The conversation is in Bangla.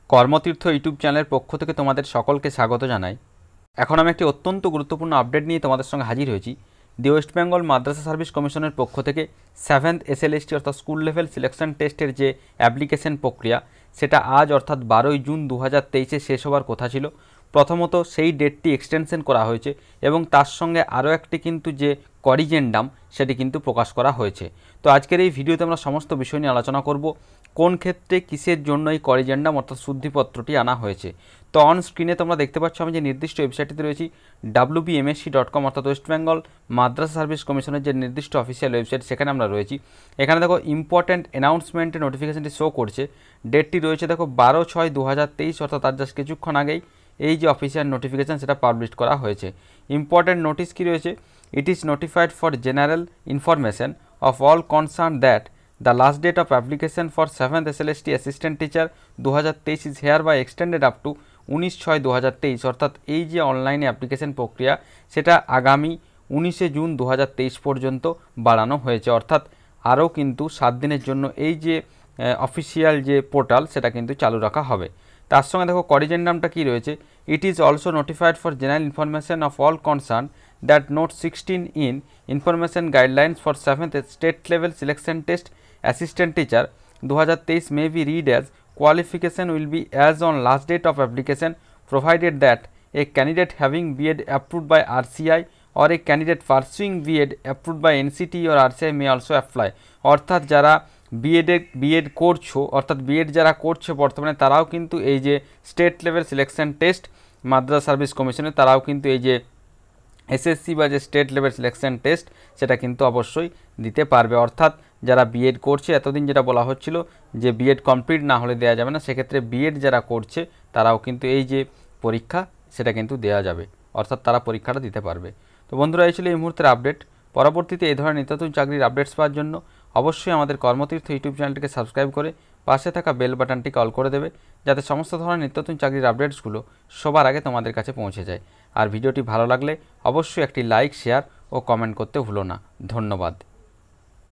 কর্মতীর্থ ইউটিউব চ্যানেলের পক্ষ থেকে তোমাদের সকলকে স্বাগত জানাই। এখন আমি একটি অত্যন্ত গুরুত্বপূর্ণ আপডেট নিয়ে তোমাদের সঙ্গে হাজির হয়েছি। দি ওয়েস্ট বেঙ্গল মাদ্রাসা সার্ভিস কমিশনের পক্ষ থেকে 7th SLST অর্থাৎ স্কুল লেভেল সিলেকশন টেস্টের যে অ্যাপ্লিকেশন প্রক্রিয়া সেটা আজ অর্থাৎ 12ই জুন 2023 শেষ হওয়ার কথা ছিল। প্রথমত সেই ডেটটি এক্সটেনশন করা হয়েছে এবং তার সঙ্গে আরও একটি কিন্তু যে করিজেন্ডাম সেটি কিন্তু প্রকাশ করা হয়েছে। তো আজকের এই ভিডিওতে আমরা সমস্ত বিষয় নিয়ে আলোচনা করব। কোন ক্ষেত্রে কিসের জন্য এই করিজেন্ডাম অর্থাৎ শুদ্ধিপত্রটি আনা হয়েছে। তো অন স্ক্রিনে তোমরা দেখতে পাচ্ছ আমি যে নির্দিষ্ট ওয়েবসাইটটিতে রয়েছি WBMSC.com অর্থাৎ ওয়েস্ট বেঙ্গল মাদ্রাসা সার্ভিস কমিশনের যে নির্দিষ্ট অফিসিয়াল ওয়েবসাইট সেখানে আমরা রয়েছি। এখানে দেখো ইম্পর্ট্যান্ট অ্যানাউন্সমেন্টের নোটিফিকেশনটি শো করছে। ডেটটি রয়েছে দেখো 12/6/2023 অর্থাৎ তার জাস্ট কিছুক্ষণ আগেই এই যে অফিসিয়াল নোটিফিকেশন সেটা পাবলিশ করা হয়েছে। ইম্পর্ট্যান্ট নোটিশ কি রয়েছে? It is notified for general information of all concern that the last date of application for 7th SLST assistant teacher 2023 is hereby extended up to 19/6/2023 অর্থাৎ এই যে অনলাইনে অ্যাপ্লিকেশন প্রক্রিয়া সেটা আগামী 19শে জুন 2023 পর্যন্ত বাড়ানো হয়েছে। অর্থাৎ আরও কিন্তু 7 দিনের জন্য এই যে অফিসিয়াল যে পোর্টাল সেটা কিন্তু চালু রাখা হবে। তার সঙ্গে দেখো করিজেন্ডামটা কি রয়েছে? It is also notified for general information of all concern that note 16 in information guidelines for 7th state level selection test assistant teacher 2023 may be read as qualification will be as on last date of application provided that a candidate having B.ed approved by RCI or a candidate pursuing B.ed approved by NCT or RCI may also apply। অর্থাৎ যারা B.ed করছো অর্থাৎ B.ed যারা করছে বর্তমানে তারাও কিন্তু এই যে স্টেট লেভেল সিলেকশন টেস্ট মাদ্রাসা সার্ভিস কমিশনে তারাও কিন্তু এই যে এসএসসি বা যে স্টেট লেভেল সিলেকশন টেস্ট সেটা কিন্তু অবশ্যই দিতে পারবে। অর্থাৎ যারা B.ed করছে, এতদিন যেটা বলা হচ্ছিল যে B.ed কমপ্লিট না হলে দেওয়া যাবে না, সেক্ষেত্রে B.ed যারা করছে তারাও কিন্তু এই যে পরীক্ষা সেটা কিন্তু দেওয়া যাবে, অর্থাৎ তারা পরীক্ষাটা দিতে পারবে। তো বন্ধুরা, এই ছিল এই মুহূর্তের আপডেট। পরবর্তীতে এই ধরনের নিত্য নতুন চাকরির আপডেটস পাওয়ার জন্য অবশ্যই আমাদের কর্মতীর্থ ইউটিউব চ্যানেলটিকে সাবস্ক্রাইব করে পাশে থাকা বেল বাটনটিকে অল করে দেবে, যাতে সমস্ত ধরনের নিত্য নতুন চাকরির আপডেটসগুলো সবার আগে তোমাদের কাছে পৌঁছে যায়। আর ভিডিওটি ভালো লাগলে অবশ্যই একটি লাইক, শেয়ার ও কমেন্ট করতে ভুলো না। ধন্যবাদ।